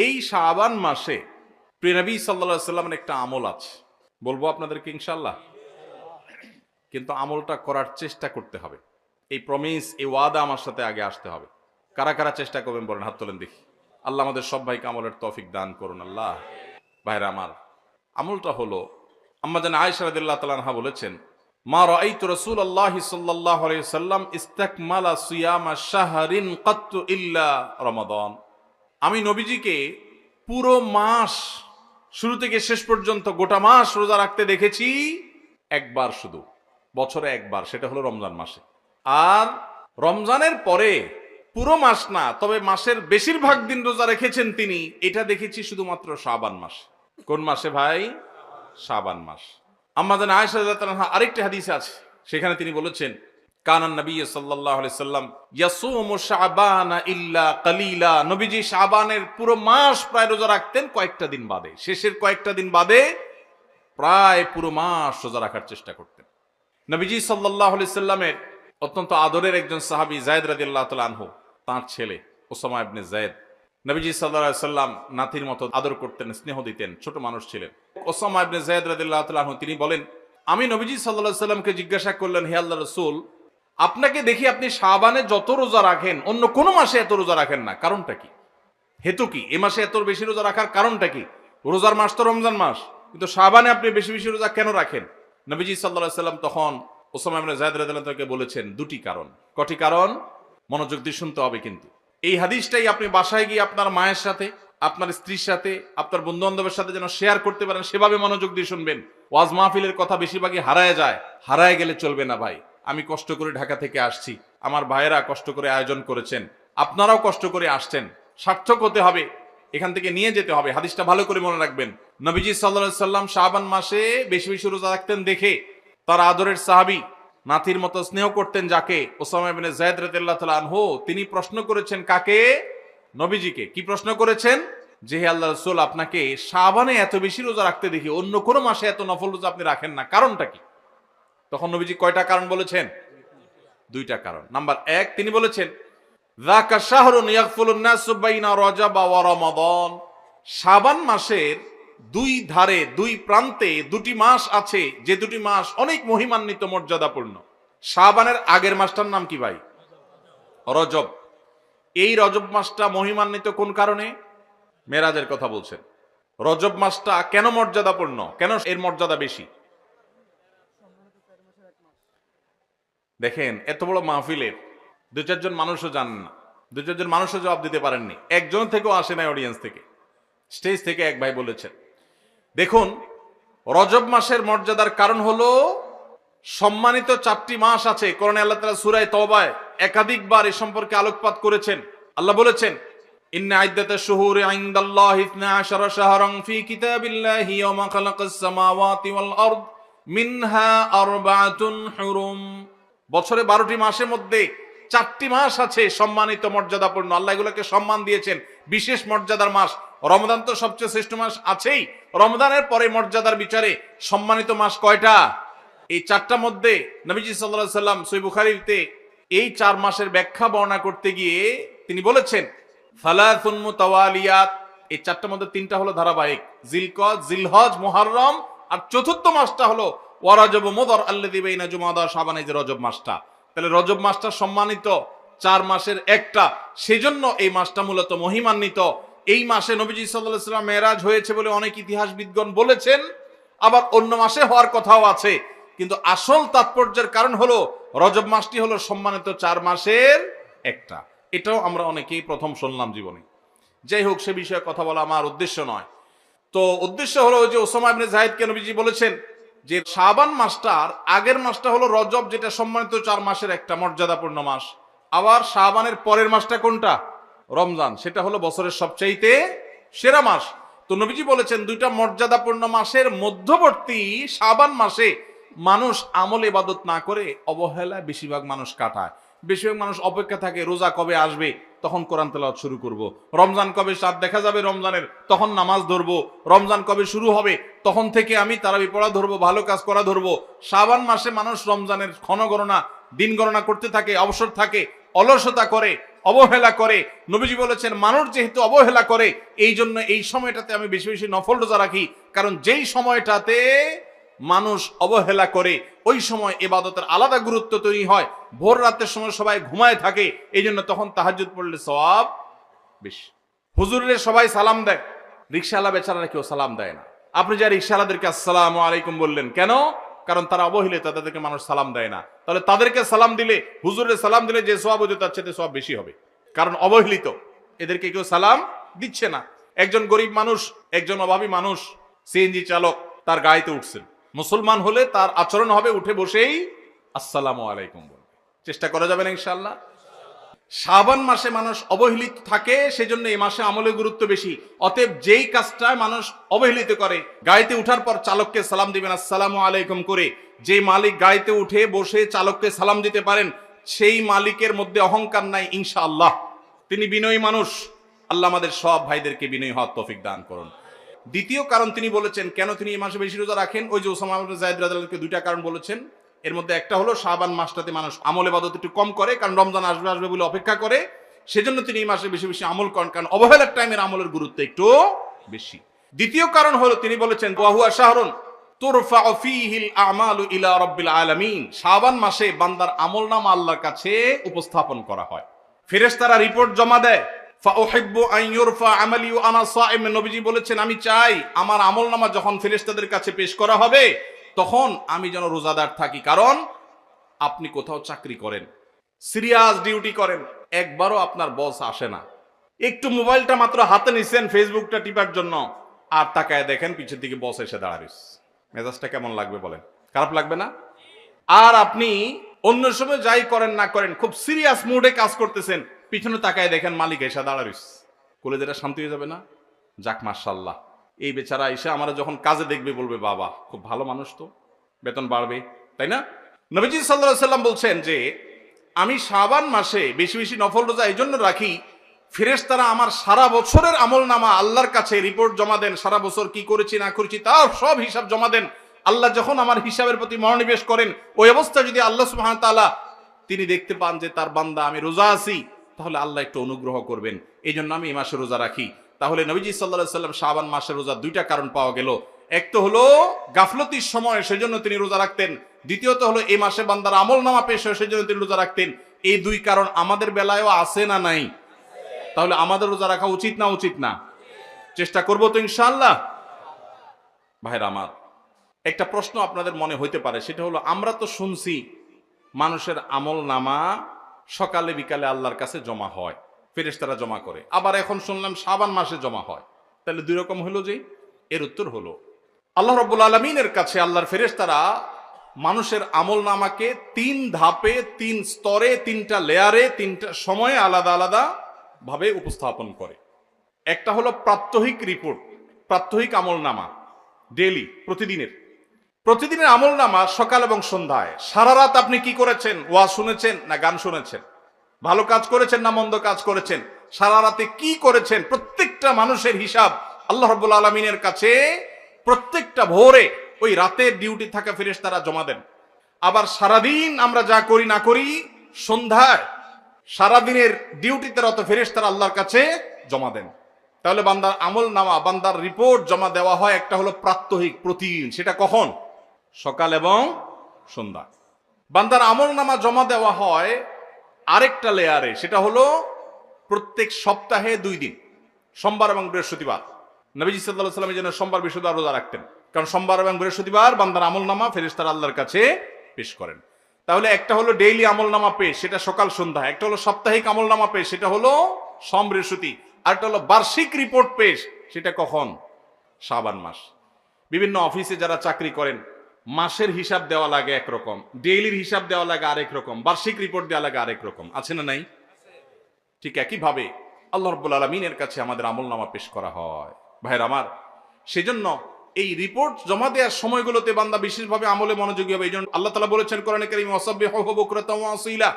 এই শাবান মাসে প্রিয় নবী সাল্লাল্লাহু আলাইহি সাল্লামের একটা আমল আছে, বলবো আপনাদেরকে ইনশাআল্লাহ। কিন্তু আমলটা করার চেষ্টা করতে হবে। এই প্রমিস, এই ওয়াদা আমার সাথে আগে আসতে হবে। কারা কারা চেষ্টা করবেন বলেন, হাত তোলেন দেখি। আল্লাহ আমাদের সব ভাইকে আমলের তৌফিক দান করুন। আল্লাহ। ভাইরা আমার, আমলটা হলো, আম্মা জান আয়েশা রাদিয়াল্লাহু তাআলা আনহা বলেছেন, মা রাআইতু রাসূলুল্লাহি সাল্লাল্লাহু আলাইহি ওয়াসাল্লাম ইসতাকমালা সিয়ামা শাহরিন কাত্তু ইল্লা রমাদান। আমি নবীজিকে পুরো মাস, শুরু থেকে শেষ পর্যন্ত গোটা মাস রোজা রাখতে দেখেছি একবার, শুধু বছরে একবার, সেটা হলো রমজান মাসে। আর রমজানের পরে পুরো মাস না, তবে মাসের বেশিরভাগ দিন রোজা রেখেছেন তিনি, এটা দেখেছি শুধুমাত্র শাবান মাস। কোন মাসে ভাই? শাবান মাস। আম্মা জান আয়েশা রাদিয়াল্লাহু আনহা আরেকটি হাদিসে আছে, সেখানে তিনি বলেছেন, কানান নবী সাল্লাল্লাহু আলাইহি সাল্লাম ইয়াসুমু শাবানা ইল্লা কালিলা। নবীজি শাবানের পুরো মাস প্রায় রোজা রাখতেন, কয়েকটা দিন বাদে, শেষের কয়েকটা দিন বাদে প্রায় পুরো মাস রোজা রাখার চেষ্টা করতেন। নবীজি সাল্লাল্লাহু আলাইহি সাল্লামের অত্যন্ত আদরের একজন সাহাবী যায়েদ রাদিয়াল্লাহু তাআলা আনহু, তার ছেলে ওসামা ইবনে যায়েদ, নবীজি সাল্লাল্লাহু আলাইহি সাল্লাম নাতির মতো আদর করতেন, স্নেহ দিতেন, ছোট মানুষ ছিলেন। ওসামা ইবনে যায়েদ রাদিয়াল্লাহু তাআলা আনহু তিনি বলেন, আমি নবীজি সাল্লাল্লাহু আলাইহি সাল্লামকে জিজ্ঞাসা করলেন, হে আল্লাহর রাসূল, আপনাকে দেখি আপনি শাবানে যত রোজা রাখেন অন্য কোন মাসে এত রোজা রাখেন না, কারণটা কি? হেতু কি? এ মাসে এত বেশি রোজা রাখার কারণটা কি? রোজার মাস তো রমজান মাস, কিন্তু শাবানে আপনি বেশি বেশি রোজা কেন রাখেন? নবীজি সাল্লাল্লাহু আলাইহি সাল্লাম তখন ওসামা ইবনে যায়েদ রাদিয়াল্লাহু তাআলাকে বলেছেন দুটি কারণ। কটি কারণ? মনোযোগ দিয়ে শুনতে হবে কিন্তু। এই হাদিসটাই আপনি বাসায় গিয়ে আপনার মায়ের সাথে, আপনার স্ত্রীর সাথে, আপনার বন্ধু বান্ধবের সাথে যেন শেয়ার করতে পারেন, সেভাবে মনোযোগ দিয়ে শুনবেন। ওয়াজ মাহফিলের কথা বেশিরভাগই হারায় যায়, হারায় গেলে চলবে না ভাই। আমি কষ্ট করে ঢাকা থেকে আসছি, আমার ভাইয়েরা কষ্ট করে আয়োজন করেছেন, আপনারাও কষ্ট করে আসছেন, সার্থক হতে হবে, এখান থেকে নিয়ে যেতে হবে। হাদিসটা ভালো করে মনে রাখবেন। নবীজি সাল্লাল্লাহু আলাইহি সাল্লাম শাবান মাসে বেশি বেশি রোজা রাখতেন দেখে তার আদরের সাহাবী, নাতির মতো স্নেহ করতেন যাকে, ওসামা ইবনে যায়েদ রাদিয়াল্লাহু তাআলা আনহু, তিনি প্রশ্ন করেছেন কাকে? নবীজিকে। কি প্রশ্ন করেছেন? যে হে আল্লাহর রাসূল, আপনাকে শাবানে এত বেশি রোজা রাখতে দেখি, অন্য কোন মাসে এত নফল রোজা আপনি রাখেন না, কারণটা কি? তখন নবীজি কয়টা কারণ বলেছেন? দুইটা কারণ। নাম্বার 1, তিনি বলেছেন, যাকা শাহরুন ইয়াগফুলুন নাসু বাইনা রজব ওয়া রমাদান। শাবান মাসের দুই ধারে, দুই প্রান্তে দুটি মাস আছে, যে দুটি মাস অনেক মহিমান্বিত, মর্যাদাপূর্ণ। শাবানের আগের মাসটার নাম কি ভাই? রজব। এই রজব মাসটা মহিমান্বিত কোন কারণে? মেরাজের কথা বলছেন। রজব মাসটা কেন মর্যাদাপূর্ণ, কেন এর মর্যাদা বেশি? দেখেন, এত বড় মাহফিলের দু চারজন মানুষও জানেন না, দু চারজন মানুষও জবাব দিতে পারেননি, একজন থেকেও আসে নাই অডিয়েন্স থেকে। স্টেজ থেকে এক ভাই বলেছেন, দেখুন, রজব মাসের মর্যাদার কারণ হলো সম্মানিত 4টি মাস আছে। কোরআনে আল্লাহ তাআলা সূরা তাওবায় একাধিকবার এ সম্পর্কে আলোকপাত করেছেন। আল্লাহ বলেছেন, ইন্না ইদ্দাতাশ শুহুরি ইনদাল্লাহি 12 শাহরান ফি কিতাবিল্লাহি ইয়াওমা খালাকাস সামাওয়াতি ওয়াল আরদ মিনহা আরবাআতুন হুরুম। বছরে 12টি মাসের মধ্যে 4টি মাস আছে সম্মানিত, মর্যাদাপূর্ণ। আল্লাহ এগুলোকে সম্মান দিয়েছেন, বিশেষ মর্যাদার মাস। রমজান তো সবচেয়ে শ্রেষ্ঠ মাস আছেই, রমজানের পরে মর্যাদার বিচারে সম্মানিত মাস কয়টা? এই 4টার মধ্যে নবীজি সাল্লাল্লাহু আলাইহি সাল্লাম সহিহ বুখারীতে এই 4 মাসের ব্যাখ্যা বর্ণনা করতে গিয়ে তিনি বলেছেন, সালাসুন মুতাওয়ালিয়াত। এই 4টার মধ্যে 3টা হলো ধারাবাহিক, জিলকদ, জিলহজ, মুহররম, আর চতুর্থ মাসটা হলো ওয়া রজব মুদর আল্লাযী বাইনা জুমাদা শাবান, এই যে রজব মাসটা। তাহলে রজব মাসটা সম্মানিত 4 মাসের একটা, সেজন্য এই মাসটা মূলত মহিমান্বিত। এই মাসে নবীজি সাল্লাল্লাহু আলাইহি সাল্লাম মেরাজ হয়েছে বলে অনেক ইতিহাসবিদগণ বলেছেন, আবার অন্য মাসে হওয়ার কথাও আছে, কিন্তু আসল তাৎপর্যের কারণ হলো রজব মাসটি হলো সম্মানিত 4 মাসের একটা। এটাও আমরা অনেকেই প্রথম শুনলাম জীবনে। যাই হোক, সে বিষয়ে কথা বলা আমার উদ্দেশ্য নয়। তো উদ্দেশ্য হলো যে ওসামা ইবনে যায়েদকে নবীজি বলেছেন যে শাবান মাসটার আগের মাসটা হলো রজব, যেটা সম্মানিত 4 মাসের একটা, মর্যাদাপূর্ণ মাস। আবার শাবানের পরের মাসটা কোনটা? রমজান, সেটা হলো বছরের সবচাইতে সেরা মাস। তো নবীজি বলেছেন, দুইটা মর্যাদাপূর্ণ মাসের মধ্যবর্তী শাবান মাসে মানুষ আমল ইবাদত না করে অবহেলায় বেশিরভাগ মানুষ কাটায়। বেশিরভাগ মানুষ অপেক্ষা থাকে রোজা কবে আসবে, তখন কোরআন তেলাওয়াত শুরু করব। রমজান কবে চাঁদ দেখা যাবে রমজানের, তখন নামাজ ধরবো। রমজান কবে শুরু হবে, তখন থেকে আমি তারাবি পড়া ধরবো, ভালো কাজ করা ধরবো। শাবান মাসে মানুষ রমজানের ক্ষণ গণনা, দিন গণনা করতে থাকে, অবসর থাকে, অলসতা করে, অবহেলা করে। নবীজি বলেছেন মানুষ যেহেতু অবহেলা করে, এই জন্য এই সময়টাতে আমি বেশি বেশি নফল রোজা রাখি, কারণ যেই সময়টাতে মানুষ অবহেলা করে ওই সময় ইবাদতের আলাদা গুরুত্ব তৈরি হয়। ভোর রাতের সময় সবাই ঘুমায় থাকে, এই জন্য তখন তাহাজ্জুদ পড়লে সওয়াব বেশি। হুজুরের সবাই সালাম দেয়, রিকশাওয়ালা বেচারারা কেউ সালাম দেয় না। আপনি যা রিকশাওয়ালাদেরকে আসসালামু আলাইকুম বললেন কেন? কারণ তারা অবহেলিত, তাদেরকে মানুষ সালাম দেয় না। তাহলে তাদেরকে সালাম দিলে, হুজুরের সালাম দিলে যে সওয়াব হতো তার চেয়ে সওয়াব বেশি হবে, কারণ অবহেলিত, এদেরকে কেউ সালাম দিচ্ছে না। একজন গরিব মানুষ, একজন অভাবী মানুষ, সিএনজি চালক, তার গাড়িতে উঠছেন, মুসলমান হলে তার আচরণ হবে উঠে বসেই আসসালামু আলাইকুম বলবে। চেষ্টা করা যাবে না ইনশাআল্লাহ? শাবান মাসে মানুষ অবহেলিত থাকে, সেজন্য এই মাসে আমলের গুরুত্ব বেশি। অতএব যেই কাজটা মানুষ অবহেলিত করে, গাড়িতে উঠার পর চালককে সালাম দিবেন আসসালামু আলাইকুম করে। যে মালিক গাড়িতে উঠে বসে চালককে সালাম দিতে পারেন, সেই মালিকের মধ্যে অহংকার নাই ইনশাআল্লাহ, তিনি বিনয়ী মানুষ। আল্লাহ আমাদের সব ভাইদেরকে বিনয়ী হওয়ার তৌফিক দান করুন। দ্বিতীয় কারণ তিনি বলেছেন কেন তিনি এই মাসে বেশি রোজা রাখেন, ওই যে ওসামা ইবনে যায়েদ রাদিয়াল্লাহু আনহু দুইটা কারণ বলেছেন। এর মধ্যে একটা হলো শাবান মাসটাতে মানুষ আমল ইবাদত একটু কম করে, কারণ রমজান আসবে আসবে বলে অপেক্ষা করে, সেজন্য তিনি এই মাসে বেশি বেশি আমল করেন, কারণ অবহেলার টাইমের আমলের গুরুত্ব একটু বেশি। দ্বিতীয় কারণ হলো তিনি বলেছেন ওয়া হুয়া শাহরুন তুরফাউ ফীহিল আমালু ইলা রাব্বিল আলামিন, শাবান মাসে বান্দার আমলনামা আল্লাহর কাছে উপস্থাপন করা হয়, ফেরেশতারা রিপোর্ট জমা দেয়। ফাউহিব্বু আন ইউরফা আমালি ওয়া আনা সাইম, নবীজি বলেছেন আমি চাই আমার আমলনামা যখন ফেরেশতাদের কাছে পেশ করা হবে তখন আমি যেন রোজাদার থাকি। কারণ আপনি কোথাও চাকরি করেন, সিরিয়াস ডিউটি করেন, একবারও আপনার বস আসে না, একটু মোবাইলটা মাত্র হাতে নিছেন ফেসবুকটা টিপার জন্য, আর তাকায় দেখেন পিছের দিকে বস এসে দাঁড়াইছে, মেজাজটা কেমন লাগবে বলেন? খারাপ লাগবে না? আর আপনি অন্য সময় যাই করেন না করেন, খুব সিরিয়াস মুডে কাজ করতেছেন, পিছনে তাকায় দেখেন মালিক এসে দাঁড়াইছে, কলেজেটা শান্তি হয়ে যাবে না? যাক মাশাআল্লাহ, এই বেচারা এসে আমরা যখন কাজে দেখবে বলবে বাবা খুব ভালো মানুষ, তো বেতন বাড়বে, তাই না? নবীজি সাল্লাল্লাহু আলাইহি সাল্লাম বলছেন যে আমি শাবান মাসে বেশি বেশি নফল রোজা এই জন্য রাখি, ফেরেশতারা আমার সারা বছরের আমলনামা আল্লাহর কাছে রিপোর্ট জমা দেন, সারা বছর কি করেছি না করেছি তার সব হিসাব জমা দেন। আল্লাহ যখন আমার হিসাবের প্রতি মনোনিবেশ করেন, ওই অবস্থা যদি আল্লাহ সুবহানাহু ওয়া তাআলা তিনি দেখতে পান যে তার বান্দা আমি রোজা আছি, তাহলে আল্লাহ একটু অনুগ্রহ করবেন। এই জন্য আমি এই মাসে রোজা রাখি। তাহলে নবীজি সাল্লাল্লাহু আলাইহি সাল্লাম শাবান মাসের রোজা দুইটা কারণ পাওয়া গেল। এক তো হলো গাফলতির সময়, সেজন্য তিনি রোজা রাখতেন। দ্বিতীয়ত হলো এই মাসে বান্দার আমলনামা পেশ হয়, সেজন্য তিনি রোজা রাখতেন। এই দুই কারণ আমাদের বেলায়ও আছে না নাই? তাহলে আমাদের রোজা রাখা উচিত না উচিত না? চেষ্টা করব তো ইনশাআল্লাহ। ভাইরা আমার, একটা প্রশ্ন আপনাদের মনে হইতে পারে, সেটা হলো আমরা তো শুনছি মানুষের আমলনামা সকালে বিকালে আল্লাহর কাছে জমা হয়, ফেরেশতারা জমা করে, আবার এখন শুনলাম শাবান মাসে জমা হয়, তাহলে দুই রকম হলো যে? এর উত্তর হলো আল্লাহ রাব্বুল আলামিনের কাছে আল্লাহর ফেরেশতারা মানুষের আমলনামাকে তিন ধাপে, তিন স্তরে, তিনটা লেয়ারে, তিনটা সময়ে আলাদা আলাদা ভাবে উপস্থাপন করে। একটা হলো প্রাত্যহিক রিপোর্ট, প্রাত্যহিক আমলনামা, ডেইলি, প্রতিদিনের আমলনামা সকাল এবং সন্ধ্যায়। সারা রাত আপনি কি করেছেন? ওয়াজ শুনেছেন না গান শুনেছেন? ভালো কাজ করেছেন না মন্দ কাজ করেছেন? সারা রাতে কি করেছেন? প্রত্যেকটা মানুষের হিসাব আল্লাহ রাব্বুল আলামিনের কাছে প্রত্যেকটা ভোরে ওই রাতের ডিউটি থাকা ফেরেশতারা জমা দেন। আবার সারাদিন আমরা যা করি না করি, সন্ধ্যায় সারাদিনের ডিউটিতে রত ফেরেশতারা আল্লাহর কাছে জমা দেন। তাহলে বান্দার আমলনামা, বান্দার রিপোর্ট জমা দেওয়া হয়, একটা হলো প্রাত্যহিক, প্রতিদিন। সেটা কখন? সকাল এবং সন্ধ্যা। বান্দার আমলনামা জমা দেওয়া হয় আরেকটা লেয়ারে, সেটা হলো প্রত্যেক সপ্তাহে 2 দিন, সোমবার এবং বৃহস্পতিবার। নবীজি সাল্লাল্লাহু আলাইহি ওয়াসাল্লাম যেন সোমবার বৃহস্পতিবার রোজা রাখতেন, কারণ সোমবার এবং বৃহস্পতিবার বান্দার আমলনামা ফেরেশতারা আল্লাহর কাছে পেশ করেন। তাহলে একটা হলো ডেইলি আমলনামা পেশ, সেটা সকাল সন্ধ্যা। একটা হলো সাপ্তাহিক আমলনামা পেশ, সেটা হলো সোম বৃহস্পতি। আরেকটা হলো বার্ষিক রিপোর্ট পেশ, সেটা কখন? শাবান মাস। বিভিন্ন অফিসে যারা চাকরি করেন, মাসের হিসাব দেওয়া লাগে একরকম, ডেইলির হিসাব দেওয়া লাগে আরেক রকম, বার্ষিক রিপোর্ট দেওয়া লাগে আরেক রকম, আছে না নাই? ঠিক একইভাবে আল্লাহ রাব্বুল আলামিনের কাছে আমাদের আমলনামা পেশ করা হয়। ভাইরা আমার, সেজন্য এই রিপোর্ট জমা দেওয়ার সময়গুলোতে বান্দা বিশেষভাবে আমলে মনোযোগী হবে। এই জন্য আল্লাহ তাআলা বলেছেন কোরআনে কারীমে ওয়াসাব্বিহুহু বুকরাতাও ওয়া আসীলা,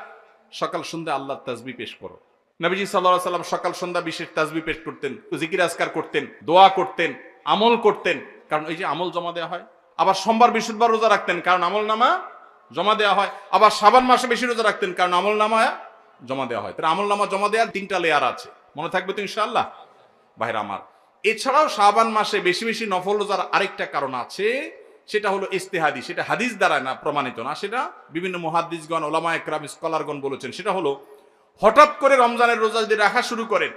সকাল সন্ধ্যা আল্লাহর তাসবিহ পেশ করো। নবীজি সাল্লাল্লাহু আলাইহি ওয়াসাল্লাম সকাল সন্ধ্যা বিশেষ তাসবিহ পেশ করতেন, জিকির আজকার করতেন, দোয়া করতেন, আমল করতেন, কারণ এই যে আমল জমা দেওয়া হয়। আবার সোমবার বৃহস্পতিবার রোজা রাখতেন, কারণ আমলনামা জমা দেওয়া হয়। আবার শাবান মাসে বেশি রোজা রাখতেন, কারণ আমলনামা জমা দেওয়া হয়। তাহলে আমল নামা জমা দেওয়ার 3টা লেয়ার আছে, মনে থাকবে তো ইনশাআল্লাহ ভাইরা আমার। এছাড়াও শাবান মাসে বেশি বেশি নফল রোজার আরেকটা কারণ আছে, সেটা হলো ইস্তেহাদি, সেটা হাদিস দ্বারা না প্রমাণিত না, সেটা বিভিন্ন মুহাদ্দিসগণ, ওলামা একরাম, স্কলারগণ বলেছেন। সেটা হলো হঠাৎ করে রমজানের রোজা যদি রাখা শুরু করেন,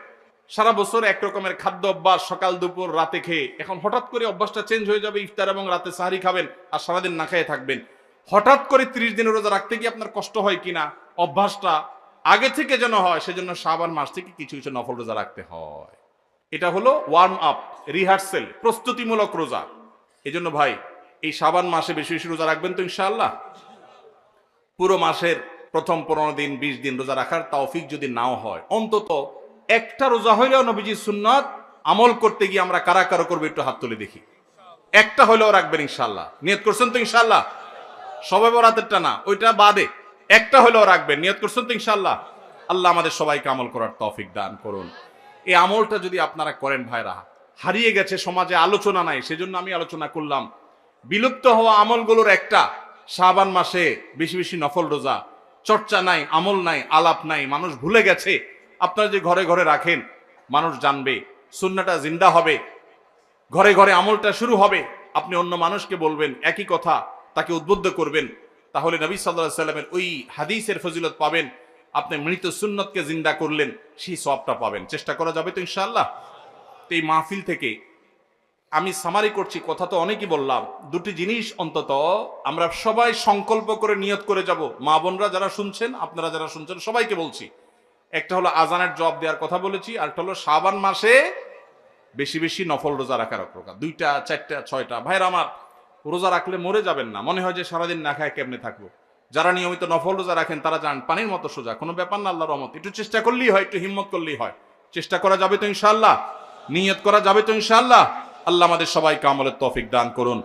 সারা বছর এক রকমের খাদ্য অভ্যাস, সকাল দুপুর রাতে খেয়ে, এখন হঠাৎ করে অভ্যাসটা চেঞ্জ হয়ে যাবে, ইফতার এবং রাতে সাহারি খাবেন আর সারাদিন না খেয়ে থাকবেন। হঠাৎ করে 30 দিনের রোজা রাখতে কি আপনার কষ্ট হয় কিনা, অভ্যাসটা আগে থেকে যেন হয়, সেজন্য শাবান মাস থেকে কিছু কিছু নফল রোজা রাখতে হয়। এটা হলো ওয়ার্ম আপ, রিহার্সেল, প্রস্তুতিমূলক রোজা। এই জন্য ভাই এই শাবান মাসে বেশি বেশি রোজা রাখবেন তো ইনশাআল্লাহ। পুরো মাসের প্রথম 15 দিন 20 দিন রোজা রাখার তৌফিক যদি নাও হয়, অন্তত একটা রোজা হইলেও নবীজির সুন্নাত আমল করতে গিয়ে আমরা কারা কারা করবো একটু হাত তুলে দেখি। একটা হইলেও রাখবেন ইনশাআল্লাহ, নিয়ত করছেন তো ইনশাআল্লাহ। সবাই বরাতেরটা না, ওইটা বাদে একটা হইলেও রাখবেন, নিয়ত করছেন তো ইনশাআল্লাহ। আল্লাহ আমাদের সবাইকে আমল করার তৌফিক দান করুন। এই আমলটা যদি আপনারা করেন ভাইরা, হারিয়ে গেছে সমাজে, আলোচনা নাই, সেজন্য আমি আলোচনা করলাম। বিলুপ্ত হওয়া আমলগুলোর একটা শাবান মাসে বেশি বেশি নফল রোজা। চর্চা নাই, আমল নাই, আলাপ নাই, মানুষ ভুলে গেছে। আপনারা যে ঘরে ঘরে রাখেন, মানুষ জানবে, সুন্নাহটা জিন্দা হবে, ঘরে ঘরে আমলটা শুরু হবে। আপনি অন্য মানুষকে বলবেন একই কথা, তাকে উদ্বুদ্ধ করবেন, তাহলে নবী সাল্লাল্লাহু আলাইহি সাল্লামের ওই হাদিসের ফজিলত পাবেন। আপনি মৃত সুন্নতকে জিন্দা করলেন, সেই সওয়াবটা পাবেন। চেষ্টা করা যাবে তো ইনশাআল্লাহ। তো এই মাহফিল থেকে আমি সামারি করছি, কথা তো অনেকই বললাম। দুটি জিনিস অন্তত আমরা সবাই সংকল্প করে নিয়ত করে যাব। মা বোনরা যারা শুনছেন, আপনারা যারা শুনছেন, সবাইকে বলছি, একটা হলো আজানের জবাব দেওয়ার কথা বলেছি, আর একটা হলো শাবান মাসে বেশি বেশি নফল রোজা রাখার প্রকার। 2টা 4টা 6টা ভাইরা আমার, রোজা রাখলে মরে যাবেন না, মনে হয় যে সারাদিন না খায় কেমনে থাকবো। যারা নিয়মিত নফল রোজা রাখেন তারা জান পানির মতো সোজা, কোনো ব্যাপার না, আল্লাহর রহমত। একটু চেষ্টা করলেই হয়, একটু হিম্মত করলেই হয়। চেষ্টা করা যাবে তো ইনশাআল্লাহ, নিয়ত করা যাবে তো ইনশাআল্লাহ। আল্লাহ আমাদের সবাইকে আমলের তৌফিক দান করুন।